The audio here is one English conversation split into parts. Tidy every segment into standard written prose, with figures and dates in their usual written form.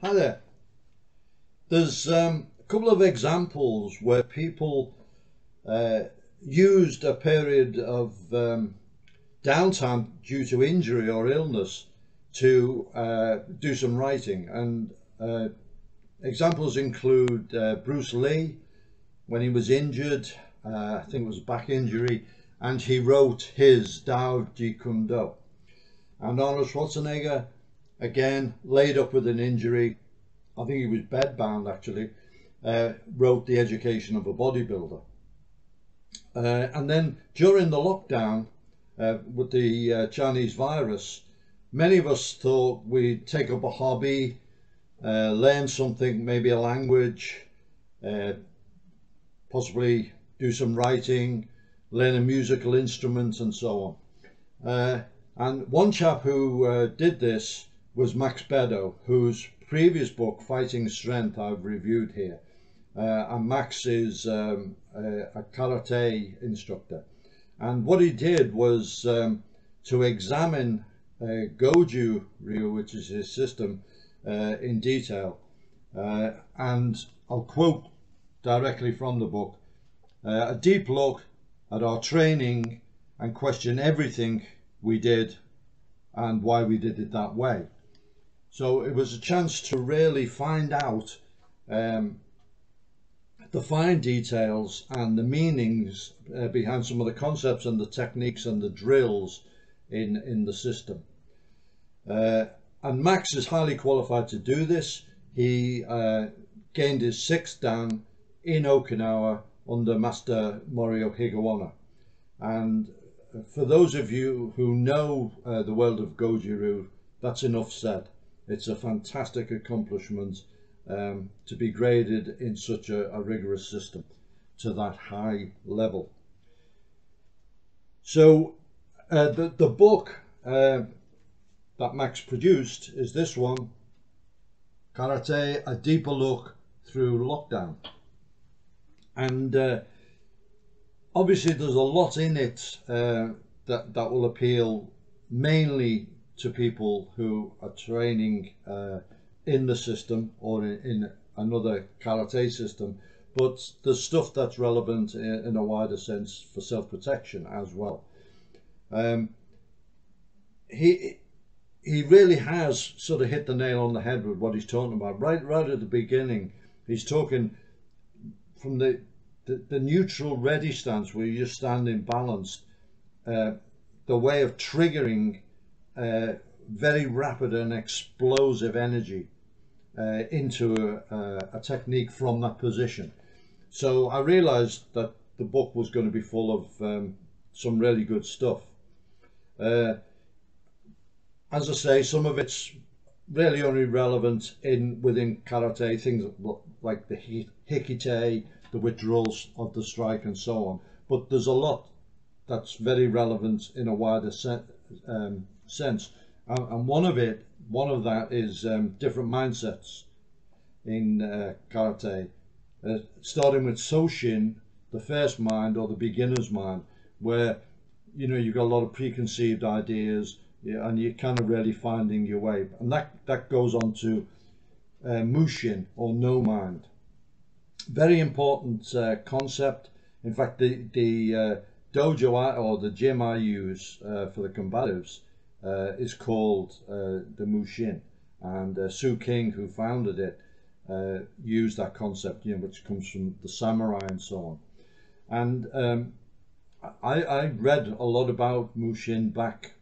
Hi there. There's a couple of examples where people used a period of downtime due to injury or illness to do some writing, and examples include Bruce Lee when he was injured. I think it was a back injury, and he wrote his Tao Jeet Kune Do. And Arnold Schwarzenegger, again laid up with an injury, I think he was bedbound actually, wrote The Education of a Bodybuilder. And then during the lockdown with the Chinese virus, many of us thought we'd take up a hobby, learn something, maybe a language, possibly do some writing, learn a musical instrument and so on. And one chap who did this was Max Beddow, whose previous book, Fighting Strength, I've reviewed here. And Max is a karate instructor. And what he did was to examine Goju Ryu, which is his system, in detail. And I'll quote directly from the book: a deep look at our training and question everything we did and why we did it that way. So it was a chance to really find out the fine details and the meanings behind some of the concepts and the techniques and the drills in the system. And Max is highly qualified to do this. He gained his 6th dan in Okinawa under Master Morio Higawana. And for those of you who know the world of Goju-Ryu, that's enough said. It's a fantastic accomplishment to be graded in such a rigorous system to that high level. So the book that Max produced is this one, Karate, A Deeper Look Through Lockdown. And obviously there's a lot in it that will appeal mainly to people who are training in the system or in another karate system, but there's stuff that's relevant in a wider sense for self-protection as well. He really has sort of hit the nail on the head with what he's talking about. Right at the beginning, he's talking from the neutral ready stance, where you just stand in balanced, the way of triggering very rapid and explosive energy into a technique from that position. So I realized that the book was going to be full of some really good stuff. As I say, some of it's really only relevant within karate, things like the hikite, the withdrawals of the strike and so on. But there's a lot that's very relevant in a wider sense. And one of that is different mindsets in karate, starting with Soshin, the first mind or the beginner's mind, where you've got a lot of preconceived ideas, and you're kind of really finding your way, and that goes on to Mushin, or no mind. Very important concept. In fact, the dojo or the gym I use for the combatives is called the Mushin, and Su King, who founded it, used that concept, which comes from the samurai and so on. And I read a lot about Mushin back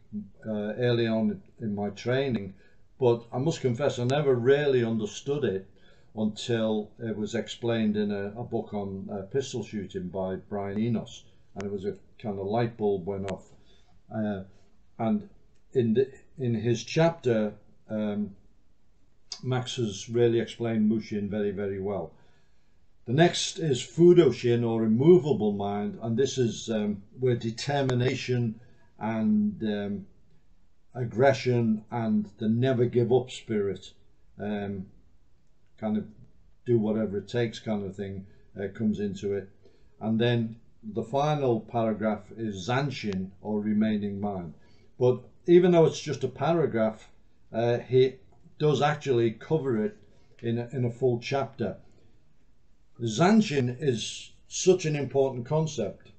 early on in my training, but I must confess I never really understood it until it was explained in a book on pistol shooting by Brian Enos, and it was a kind of light bulb went off. And in his chapter, Max has really explained Mushin very, very well. The next is Fudoshin, or immovable mind, and this is where determination and aggression and the never give up spirit, kind of do whatever it takes kind of thing, comes into it. And then the final paragraph is Zanshin, or remaining mind. But even though it's just a paragraph, he does actually cover it in a full chapter. Zanshin is such an important concept.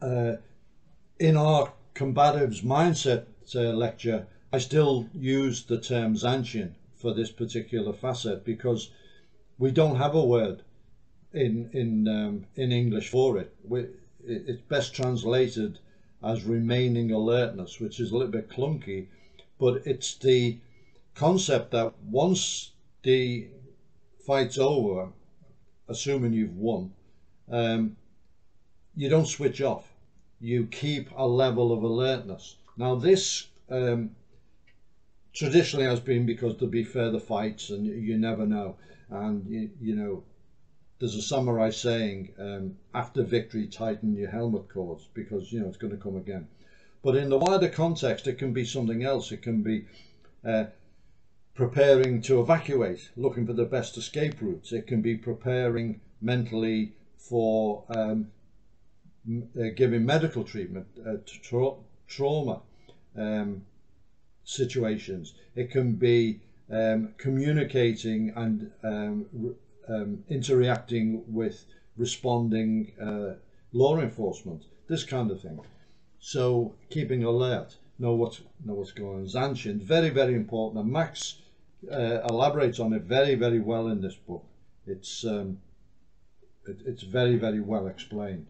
In our Combatives mindset lecture, I still use the term Zanshin for this particular facet because we don't have a word in English for it. It's best translated as remaining alertness, which is a little bit clunky, but it's the concept that once the fight's over, assuming you've won, you don't switch off. You keep a level of alertness. Now this traditionally has been because there'll be further fights and you never know. And you know, there's a samurai saying, after victory, tighten your helmet cords, because you know it's going to come again. But in the wider context, it can be something else. It can be preparing to evacuate, looking for the best escape routes. It can be preparing mentally for giving medical treatment to trauma situations. It can be communicating and interacting with responding law enforcement, this kind of thing. So keeping alert, know what's going on. Zanshin, very, very important, and Max elaborates on it very, very well in this book. It's very, very well explained.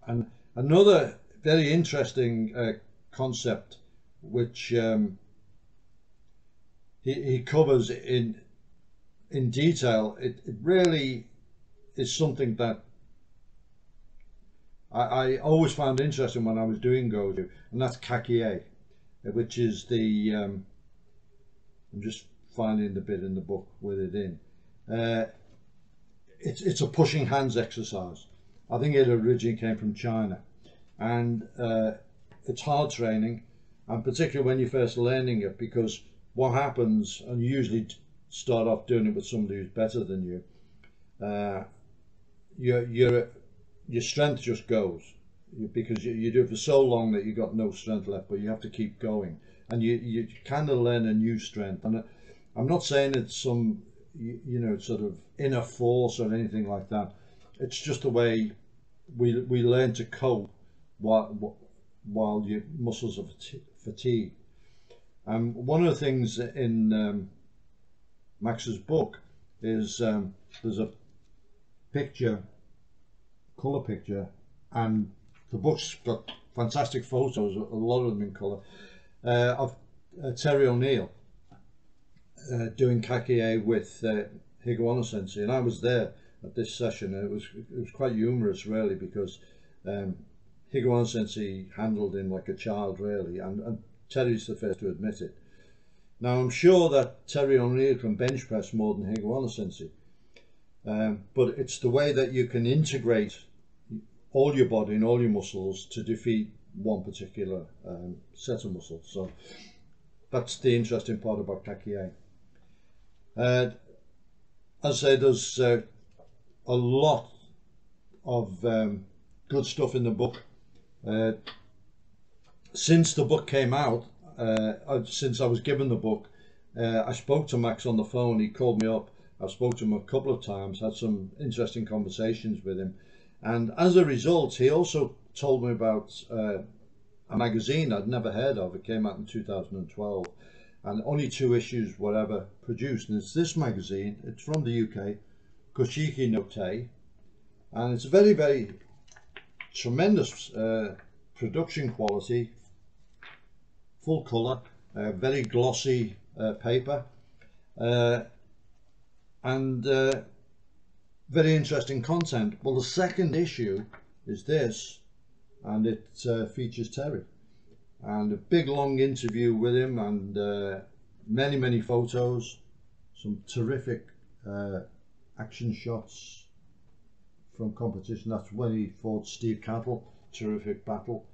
And another very interesting concept which he covers in detail, it really is something that I always found interesting when I was doing Goju, and that's kakie, which is the I'm just finding the bit in the book with it in. It's a pushing hands exercise. I think it originally came from China, and it's hard training, and particularly when you're first learning it, because what happens, and you usually start off doing it with somebody who's better than you, your strength just goes, because you do it for so long that you've got no strength left, but you have to keep going, and you kind of learn a new strength. And I'm not saying it's some you know, sort of inner force or anything like that. It's just the way we learn to cope while your muscles are fatigued. One of the things in Max's book is there's a picture, colour picture, and the book's got fantastic photos, a lot of them in colour, of Terry O'Neill doing kakie with Higuana Sensei, and I was there at this session, and it was quite humorous really, because Higuana Sensei handled him like a child really, and Terry's the first to admit it. Now I'm sure that Terry O'Neill can bench press more than Higuana Sensei, but it's the way that you can integrate all your body and all your muscles to defeat one particular set of muscles. So that's the interesting part about kakie. As I say, there's a lot of good stuff in the book. Since the book came out, since I was given the book, I spoke to Max on the phone. He called me up. I spoke to him a couple of times, had some interesting conversations with him, and as a result he also told me about a magazine I'd never heard of. It came out in 2012, and only 2 issues were ever produced, and it's this magazine. It's from the UK, Koshiki-no-Te, and it's very, very tremendous production quality, full colour, very glossy paper, and very interesting content. Well, the second issue is this, and it features Terry, and a big long interview with him, and many photos, some terrific action shots from competition. That's when he fought Steve Cattle, terrific battle,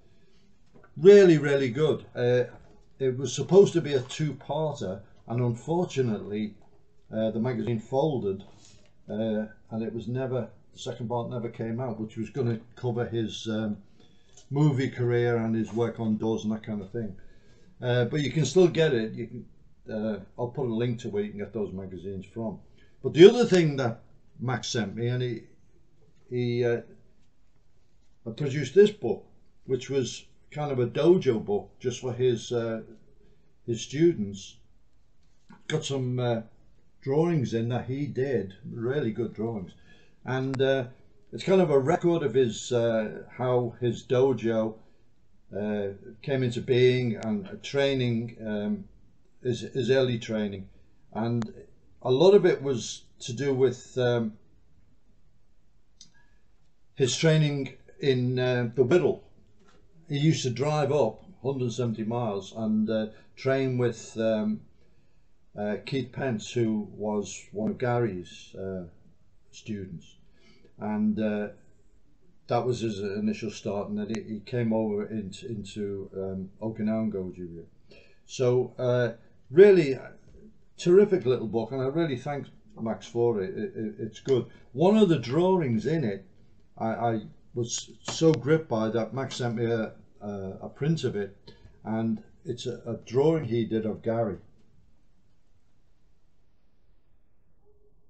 really good. It was supposed to be a 2-parter, and unfortunately the magazine folded, and it was never, the second part never came out, which was going to cover his movie career and his work on doors and that kind of thing. But you can still get it. You can, I'll put a link to where you can get those magazines from. But the other thing that Max sent me, and he produced this book, which was kind of a dojo book just for his students. Got some drawings in that he did, really good drawings, and it's kind of a record of his how his dojo came into being, and training, his early training, and a lot of it was to do with his training in the Whittle. He used to drive up 170 miles and train with Keith Pence, who was one of Gary's students, and that was his initial start, and then he came over into Okinawan Goju. So really terrific little book, and I really thank Max for it. It's good. One of the drawings in it, I was so gripped by that. Max sent me a print of it, and it's a drawing he did of Gary,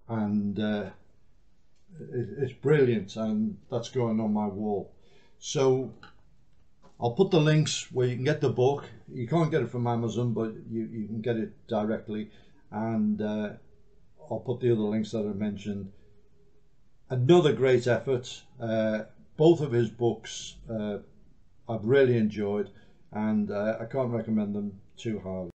and it's brilliant, and that's going on my wall. So I'll put the links where you can get the book. You can't get it from Amazon, but you can get it directly, and I'll put the other links that I mentioned. Another great effort. Both of his books I've really enjoyed, and I can't recommend them too highly.